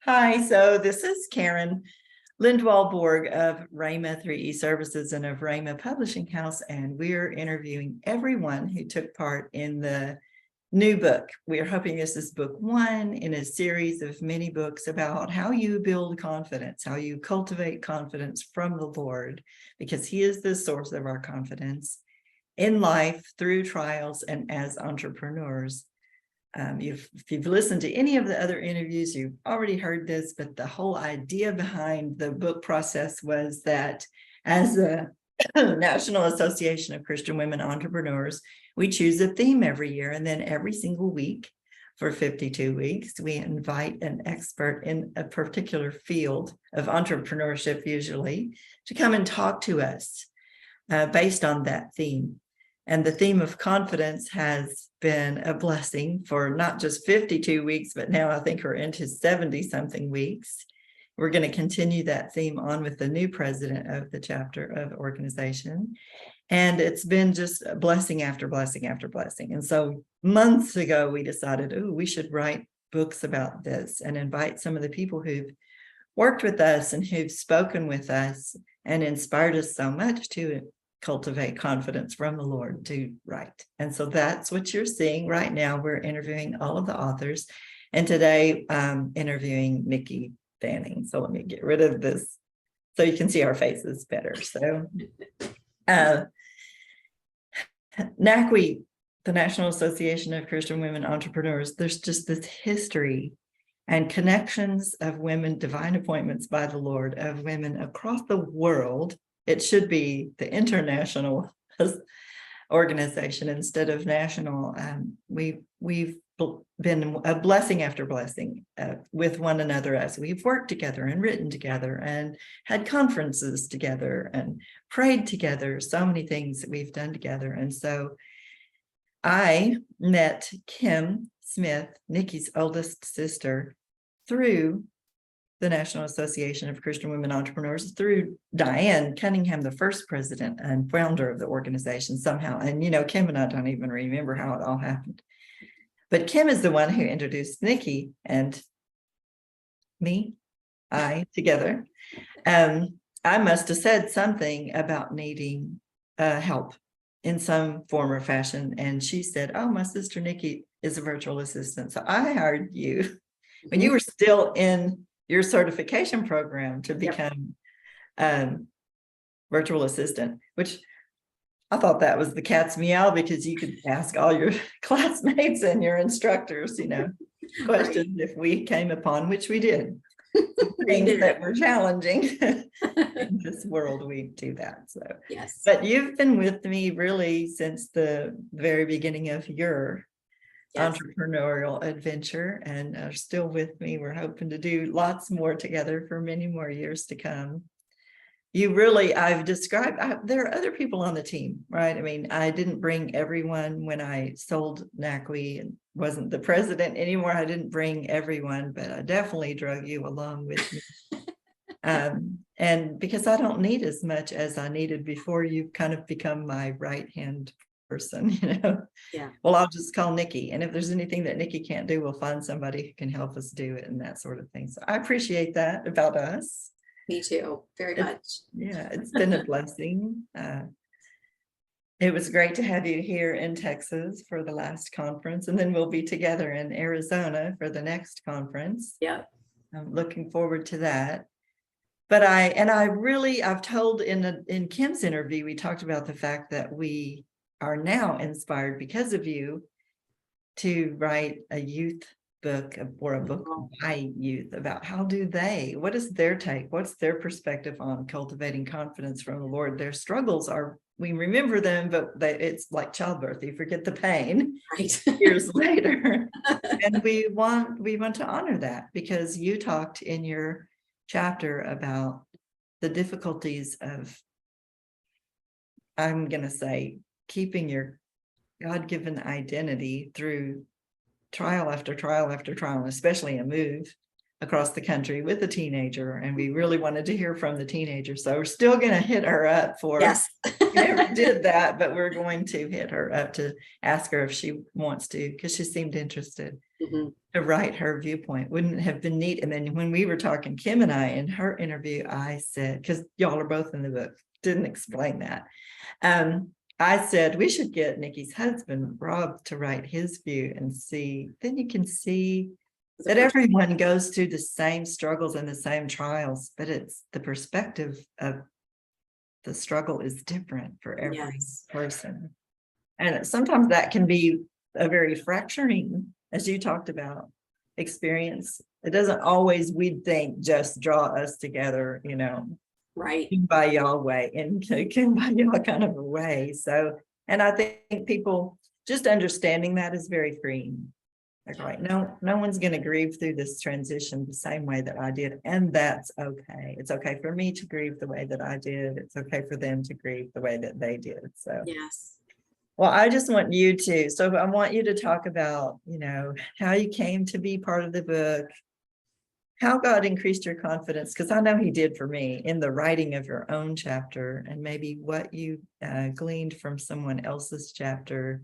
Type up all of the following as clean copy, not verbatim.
Hi, so this is Karen Lindwall-Bourg of Rhema 3E Services and of Rhema Publishing House, and we're interviewing everyone who took part in the new book. We're hoping this is book one in a series of many books about how you build confidence, how you cultivate confidence from the Lord, because He is the source of our confidence in life, through trials, and as entrepreneurs. If you've listened to any of the other interviews, you've already heard this, but the whole idea behind the book process was that as the National Association of Christian Women Entrepreneurs, we choose a theme every year, and then every single week for 52 weeks, we invite an expert in a particular field of entrepreneurship, usually, to come and talk to us based on that theme. And the theme of confidence has been a blessing for not just 52 weeks, but now I think we're into 70-something weeks. We're going to continue that theme on with the new president of the chapter of the organization. And it's been just blessing after blessing after blessing. And so months ago, we decided, we should write books about this and invite some of the people who've worked with us and who've spoken with us and inspired us so much to cultivate confidence from the Lord to write. And so that's what you're seeing right now. We're interviewing all of the authors, and today interviewing Niki Banning. So let me get rid of this so you can see our faces better. So NACWE, the National Association of Christian Women Entrepreneurs, there's just this history and connections of women, divine appointments by the Lord, of women across the world. It should be the international organization instead of national. We've been a blessing after blessing with one another as we've worked together and written together and had conferences together and prayed together. So many things that we've done together. And so I met Kim Smith, Niki's oldest sister, through the National Association of Christian Women Entrepreneurs, through Diane Cunningham, the first president and founder of the organization somehow. And, Kim and I don't even remember how it all happened. But Kim is the one who introduced Niki and I together. I must have said something about needing help in some form or fashion. And she said, my sister Niki is a virtual assistant. So I hired you when you were still in your certification program to become virtual assistant, which I thought that was the cat's meow, because you could ask all your classmates and your instructors, questions if we came upon, which we did, things that were challenging in this world. We do that. So yes, but you've been with me really since the very beginning of your entrepreneurial adventure, and are still with me. We're hoping to do lots more together for many more years to come. I've described, there are other people on the team, right? I mean, I didn't bring everyone when I sold NACWE and wasn't the president anymore. I didn't bring everyone, but I definitely drug you along with me. And because I don't need as much as I needed before, you've kind of become my right-hand person, Yeah. Well, I'll just call Niki, and if there's anything that Niki can't do, we'll find somebody who can help us do it and that sort of thing. So I appreciate that about us. Me too, very much. Yeah, it's been a blessing. It was great to have you here in Texas for the last conference, and then we'll be together in Arizona for the next conference. Yeah, I'm looking forward to that. But I've told in Kim's interview, we talked about the fact that we are now inspired because of you to write a youth book, or a book by youth, about what is their take, what's their perspective on cultivating confidence from the Lord. Their struggles we remember them, but it's like childbirth. You forget the pain years later. And we want to honor that, because you talked in your chapter about the difficulties of, I'm going to say, keeping your God-given identity through trial after trial after trial, and especially a move across the country with a teenager. And we really wanted to hear from the teenager. So we're still going to hit her up for, yes. We never did that, but we're going to hit her up to ask her if she wants to, because she seemed interested. Mhm. to write her viewpoint. Wouldn't it have been neat? And then when we were talking, Kim and I, in her interview, I said, because y'all are both in the book, didn't explain that. I said, we should get Niki's husband, Rob, to write his view and see, then you can see that everyone goes through the same struggles and the same trials, but it's the perspective of the struggle is different for every Yes. person. And sometimes that can be a very fracturing, as you talked about, experience. It doesn't always, we'd think, just draw us together, Right. by y'all way, and by y'all kind of a way. So, and I think people just understanding that is very freeing. Like, no one's going to grieve through this transition the same way that I did. And that's okay. It's okay for me to grieve the way that I did. It's okay for them to grieve the way that they did. So, Yes. well, I just want you to, so I want you to talk about, how you came to be part of the book, how God increased your confidence, because I know he did for me in the writing of your own chapter, and maybe what you gleaned from someone else's chapter.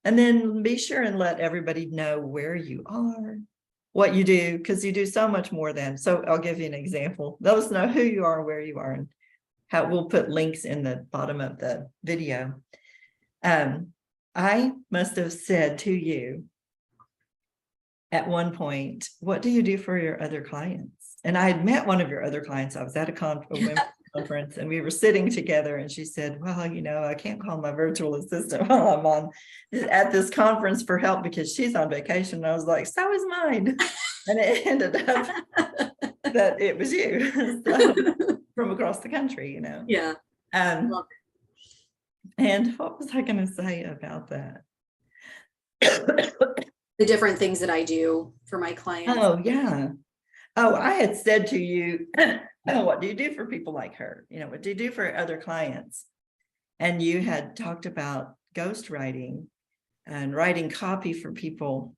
And then be sure and let everybody know where you are, what you do, because you do so much more than. So I'll give you an example. Let us know who you are, where you are, and how we'll put links in the bottom of the video. I must have said to you at one point, what do you do for your other clients? And I had met one of your other clients. I was at a women's conference, and we were sitting together, and she said, well, I can't call my virtual assistant while I'm at this conference for help because she's on vacation. And I was like, so is mine. And it ended up that it was you from across the country, Yeah. And what was I going to say about that? The different things that I do for my clients. Oh, yeah. Oh, I had said to you, oh, what do you do for people like her? What do you do for other clients? And you had talked about ghostwriting and writing copy for people,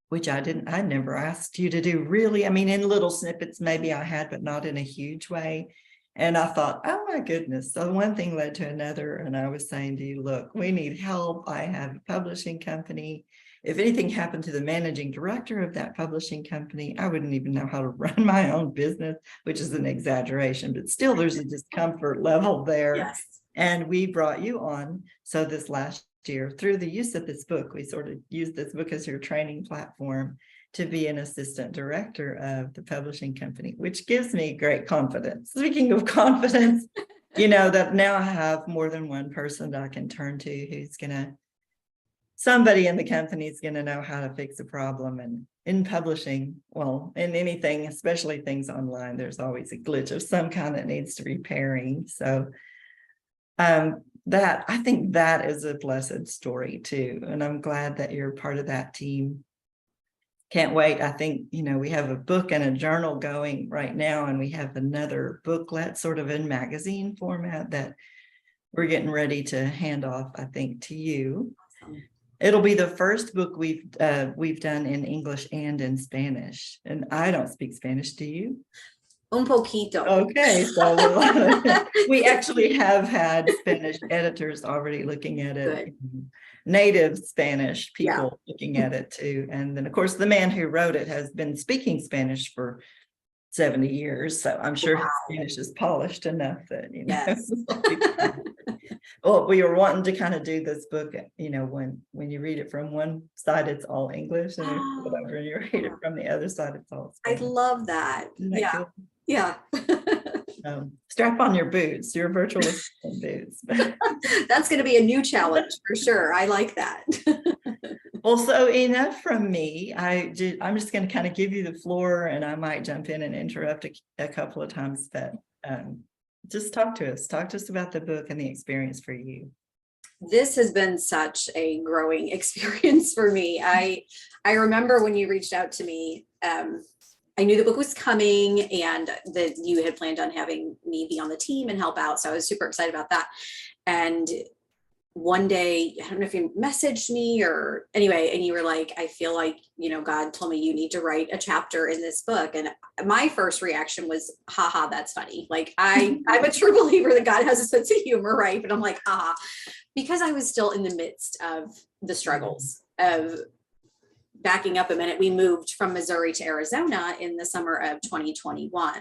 which I never asked you to do, really. I mean, in little snippets, maybe I had, but not in a huge way. And I thought, oh my goodness. So one thing led to another. And I was saying to you, look, we need help. I have a publishing company. If anything happened to the managing director of that publishing company, I wouldn't even know how to run my own business, which is an exaggeration, but still there's a discomfort level there. Yes. And we brought you on. So this last year, through the use of this book, we sort of used this book as your training platform to be an assistant director of the publishing company, which gives me great confidence. Speaking of confidence, that now I have more than one person that I can turn to who's somebody in the company is going to know how to fix a problem. And in publishing, well, in anything, especially things online, there's always a glitch of some kind that needs to be repairing. So that I think that is a blessed story too. And I'm glad that you're part of that team. Can't wait. I think, we have a book and a journal going right now, and we have another booklet sort of in magazine format that we're getting ready to hand off, I think, to you. Awesome. It'll be the first book we've done in English and in Spanish. And I don't speak Spanish, do you? Un poquito. Okay, so we actually have had Spanish editors already looking at it. Good. Native Spanish people looking at it too. And then, of course, the man who wrote it has been speaking Spanish for 70 years. So I'm sure his Spanish is polished enough that, Yes. Well, we were wanting to kind of do this book, when you read it from one side, it's all English, and when you read it from the other side, it's all Spanish. I love that. Yeah. Cool? Yeah. Strap on your boots, your virtual assistant boots. That's going to be a new challenge for sure. I like that. Well, so enough from me. I'm just going to kind of give you the floor, and I might jump in and interrupt a couple of times, but just talk to us about the book and the experience for you. This has been such a growing experience for me. I remember when you reached out to me, I knew the book was coming and that you had planned on having me be on the team and help out. So I was super excited about that. And one day, I don't know if you messaged me or anyway, and you were like, I feel like, God told me you need to write a chapter in this book. And my first reaction was, haha, that's funny. Like I'm a true believer that God has a sense of humor, right? But I'm like, because I was still in the midst of the struggles of backing up a minute, we moved from Missouri to Arizona in the summer of 2021.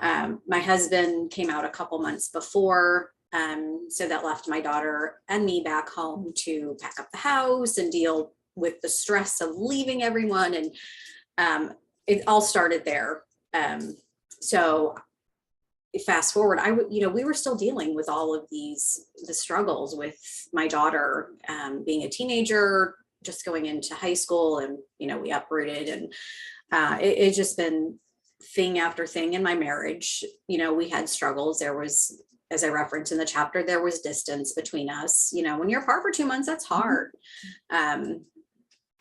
My husband came out a couple months before, so that left my daughter and me back home to pack up the house and deal with the stress of leaving everyone. And it all started there. So fast forward, we were still dealing with all of the struggles with my daughter, being a teenager, just going into high school, and, we uprooted, and it's just been thing after thing in my marriage. We had struggles. There was, as I referenced in the chapter, there was distance between us. When you're apart for 2 months, that's hard.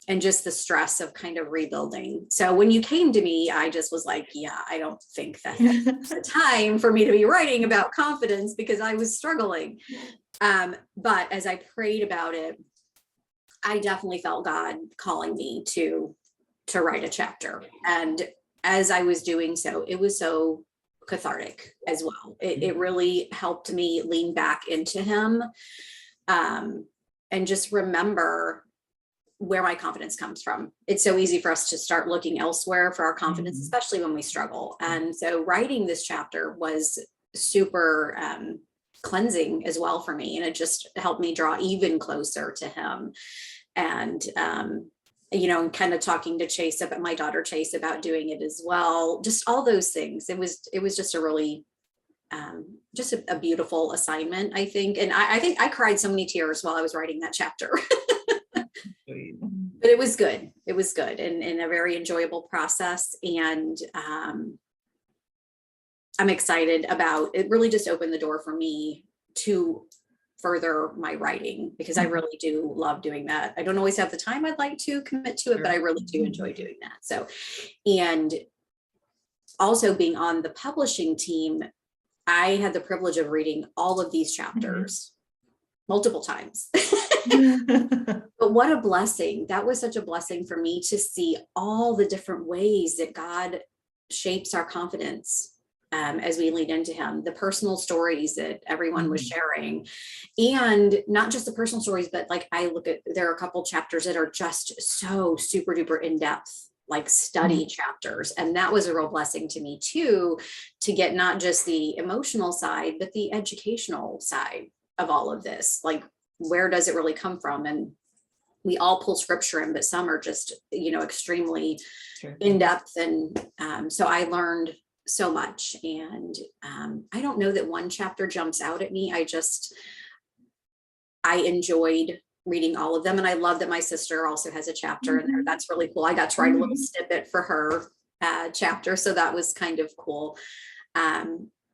And just the stress of kind of rebuilding. So when you came to me, I just was like, yeah, I don't think that's the time for me to be writing about confidence, because I was struggling. But as I prayed about it, I definitely felt God calling me to write a chapter. And as I was doing so, it was so cathartic as well. It really helped me lean back into Him, and just remember where my confidence comes from. It's so easy for us to start looking elsewhere for our confidence, especially when we struggle. And so writing this chapter was super cleansing as well for me. And it just helped me draw even closer to Him. And, and kind of talking to Chase, about my daughter Chase, about doing it as well. Just all those things. It was just a really, just a beautiful assignment, I think. And I think I cried so many tears while I was writing that chapter. But it was good. It was good, and a very enjoyable process. And I'm excited about it. Really just opened the door for me to further my writing, because I really do love doing that. I don't always have the time I'd like to commit to it, but I really do enjoy doing that. So, and also being on the publishing team, I had the privilege of reading all of these chapters multiple times. But what a blessing. That was such a blessing for me to see all the different ways that God shapes our confidence as we lean into Him, the personal stories that everyone was sharing, and not just the personal stories, but like there are a couple chapters that are just so super duper in depth, like study chapters. And that was a real blessing to me too, to get not just the emotional side, but the educational side of all of this. Like, where does it really come from? And we all pull scripture in, but some are just, extremely in depth. And so I learned so much. And I don't know that one chapter jumps out at me. I enjoyed reading all of them. And I love that my sister also has a chapter in there. That's really cool. I got to write a little snippet for her chapter. So that was kind of cool.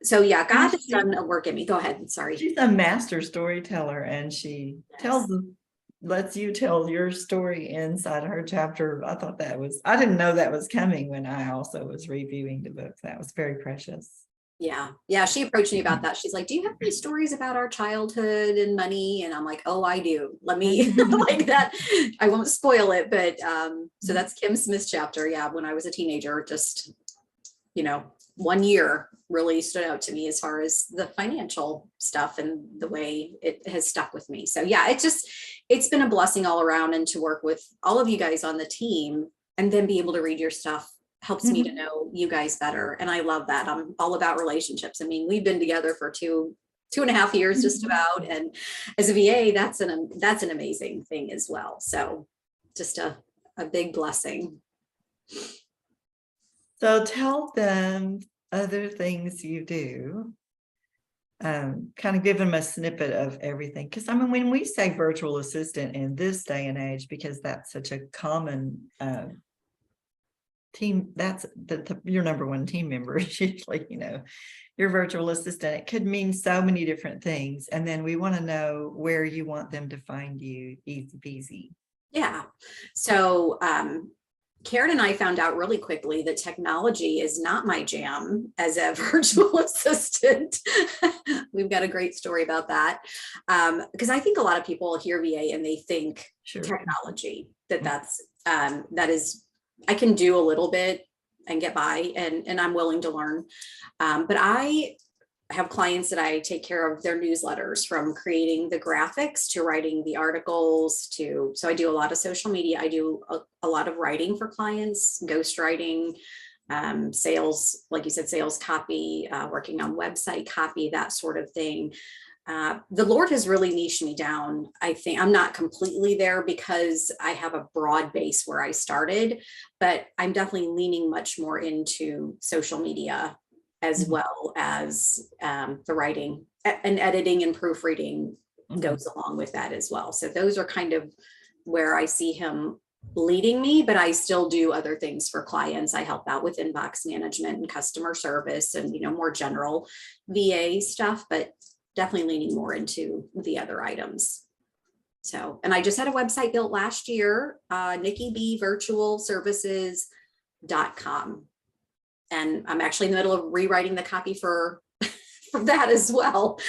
So yeah, God has done a work in me. Go ahead. Sorry. She's a master storyteller, and she lets you tell your story inside her chapter. I didn't know that was coming when I also was reviewing the book. That was very precious. Yeah. Yeah. She approached me about that. She's like, do you have any stories about our childhood and money? And I'm like, oh, I do. Let me like that. I won't spoil it, but so that's Kim Smith's chapter. Yeah. When I was a teenager, just, 1 year really stood out to me as far as the financial stuff and the way it has stuck with me. So yeah, it's been a blessing all around, and to work with all of you guys on the team and then be able to read your stuff helps me to know you guys better. And I love that. I'm all about relationships. I mean, we've been together for two and a half years just about. And as a VA, that's an amazing thing as well. So just a big blessing. So tell them other things you do. Kind of give them a snippet of everything. Because when we say virtual assistant in this day and age, because that's such a common team, that's your number one team member is usually, your virtual assistant. It could mean so many different things. And then we want to know where you want them to find you. Easy peasy. Yeah. So Karen and I found out really quickly that technology is not my jam as a virtual assistant. We've got a great story about that. Because I think a lot of people hear VA and they think technology, that is, I can do a little bit and get by, and I'm willing to learn. But I have clients that I take care of their newsletters, from creating the graphics to writing the articles so I do a lot of social media. I do a lot of writing for clients, ghostwriting, sales, like you said, sales copy, working on website copy, that sort of thing. The Lord has really niched me down. I think I'm not completely there because I have a broad base where I started, but I'm definitely leaning much more into social media, as well as the writing and editing and proofreading goes along with that as well. So those are kind of where I see him leading me, but I still do other things for clients. I help out with inbox management and customer service and, more general VA stuff, but definitely leaning more into the other items. So, and I just had a website built last year, NikiBVirtualServices.com. And I'm actually in the middle of rewriting the copy for that as well.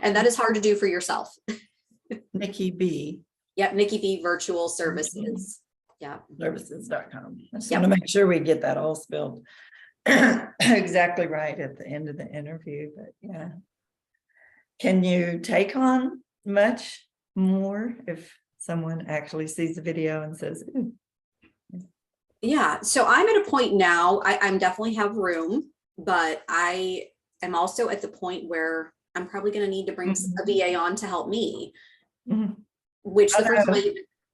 And that is hard to do for yourself. Niki B. Yep, Niki B Virtual Services. Yeah. Services.com. I just Yep. want to make sure we get that all spelled exactly right at the end of the interview. But yeah. Can you take on much more if someone actually sees the video and says, ooh? Yeah, so I'm at a point now, I'm definitely have room, but I am also at the point where I'm probably going to need to bring a VA on to help me, which the first one,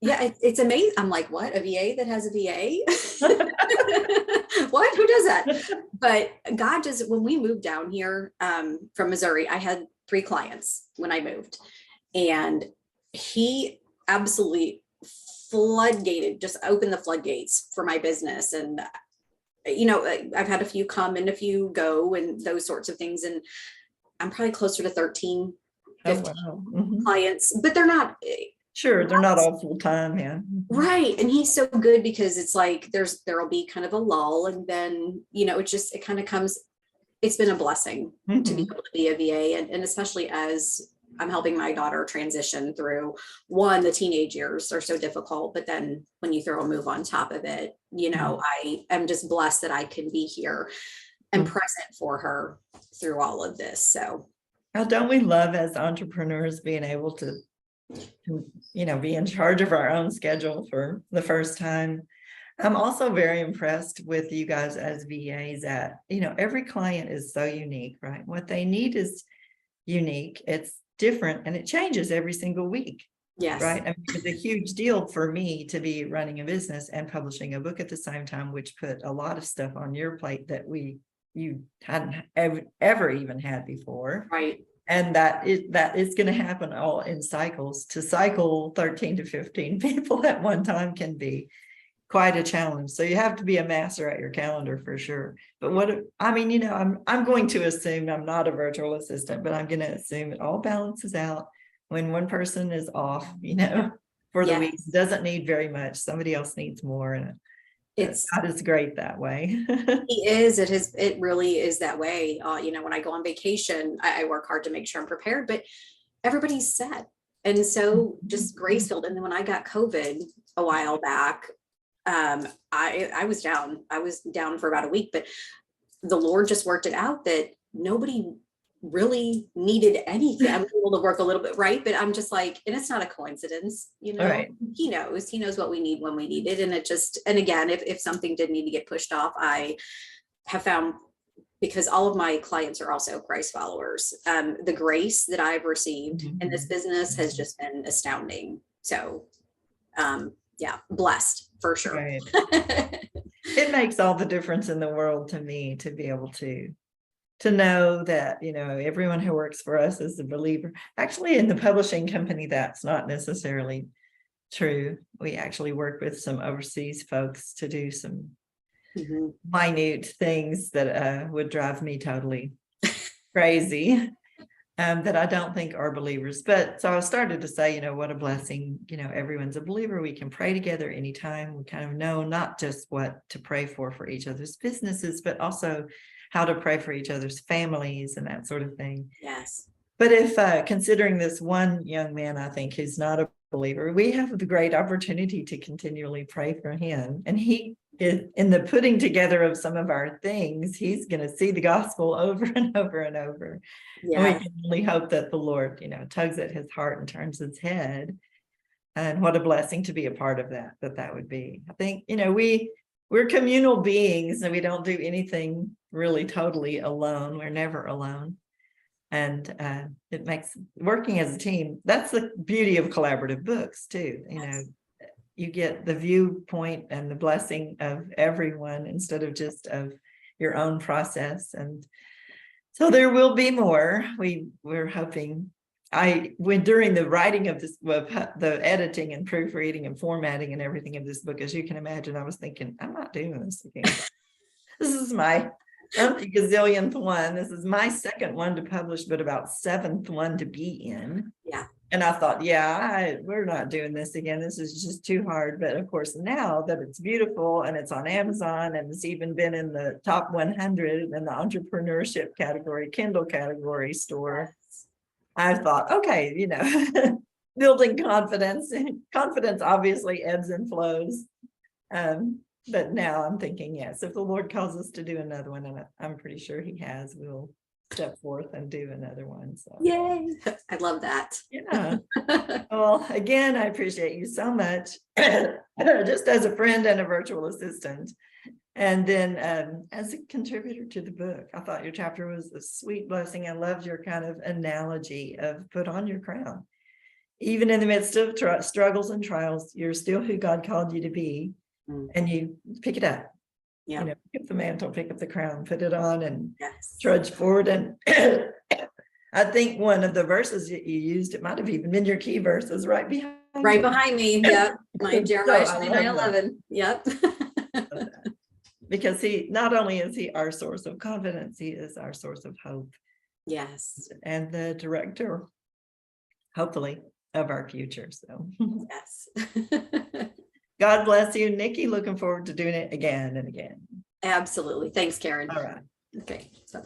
it's amazing. I'm like, what, a VA that has a VA? What, who does that? But God just, when we moved down here from Missouri, I had 3 clients when I moved, and he absolutely just opened the floodgates for my business. And I've had a few come and a few go and those sorts of things, and I'm probably closer to 13 15 clients, but they're not they're not all full-time. Right. And he's so good because it's like there'll be kind of a lull, and then it kind of comes. It's been a blessing to be able to be a VA, and especially as I'm helping my daughter transition through the teenage years are so difficult, but then when you throw a move on top of it, I am just blessed that I can be here and present for her through all of this. So don't we love as entrepreneurs being able to be in charge of our own schedule for the first time? I'm also very impressed with you guys as VAs that, every client is so unique, right? What they need is unique. It's different and it changes every single week. Yes. Right. I mean, it's a huge deal for me to be running a business and publishing a book at the same time, which put a lot of stuff on your plate that you hadn't ever even had before. Right. And that is going to happen all in cycles. To cycle 13 to 15 people at one time can be quite a challenge. So you have to be a master at your calendar for sure. But I'm going to assume, I'm not a virtual assistant, but I'm going to assume it all balances out when one person is off, for the week. Doesn't need very much. Somebody else needs more. And God is great that way. He is. It really is that way. When I go on vacation, I work hard to make sure I'm prepared, but everybody's set. And so just grace filled. And then when I got COVID a while back, I was down. I was down for about a week, but the Lord just worked it out that nobody really needed anything. I was able to work a little bit, right? But I'm just like, and it's not a coincidence, Right. He knows what we need when we need it. And and again, if something did need to get pushed off, I have found, because all of my clients are also Christ followers, the grace that I've received in this business has just been astounding. So, blessed for sure. Right. It makes all the difference in the world to me to be able to know that, everyone who works for us is a believer. Actually, in the publishing company, that's not necessarily true. We actually work with some overseas folks to do some minute things that would drive me totally crazy. That I don't think are believers. But so I started to say, what a blessing, everyone's a believer. We can pray together anytime. We kind of know not just what to pray for each other's businesses, but also how to pray for each other's families and that sort of thing. Yes. But if considering this one young man, I think who's not a believer, we have the great opportunity to continually pray for him. And he in the putting together of some of our things, he's going to see the gospel over and over and over. And we Yeah. can only hope that the Lord, tugs at his heart and turns his head. And what a blessing to be a part of that would be. I think, we're communal beings and we don't do anything really totally alone. We're never alone. And it makes working as a team. That's the beauty of collaborative books too. Yes. You get the viewpoint and the blessing of everyone instead of just of your own process. And so there will be more. We're hoping. During the writing of this, the editing and proofreading and formatting and everything of this book, as you can imagine, I was thinking, I'm not doing this again. This is my gazillionth one. This is my second one to publish, but about seventh one to be in. Yeah. And I thought, we're not doing this again. This is just too hard. But of course, now that it's beautiful and it's on Amazon and it's even been in the top 100 in the entrepreneurship category, Kindle category store, I thought, okay, building confidence. Confidence obviously ebbs and flows. But now I'm thinking, yes, if the Lord calls us to do another one, and I'm pretty sure he has, we'll step forth and do another one. So Yay. I love that. yeah. Well, again, I appreciate you so much, just as a friend and a virtual assistant. And then as a contributor to the book, I thought your chapter was a sweet blessing. I loved your kind of analogy of put on your crown. Even in the midst of struggles and trials, you're still who God called you to be. And you pick it up. Yeah. Pick up the mantle, pick up the crown, put it on and Yes. trudge forward. And I think one of the verses that you used, it might have even been your key verses right behind me. Yep. My Jeremiah So I 29:11. Yep. Because he not only is he our source of confidence, he is our source of hope. Yes. And the director, hopefully, of our future. So Yes. God bless you, Nikki. Looking forward to doing it again and again. Absolutely. Thanks, Karen. All right. Okay. So.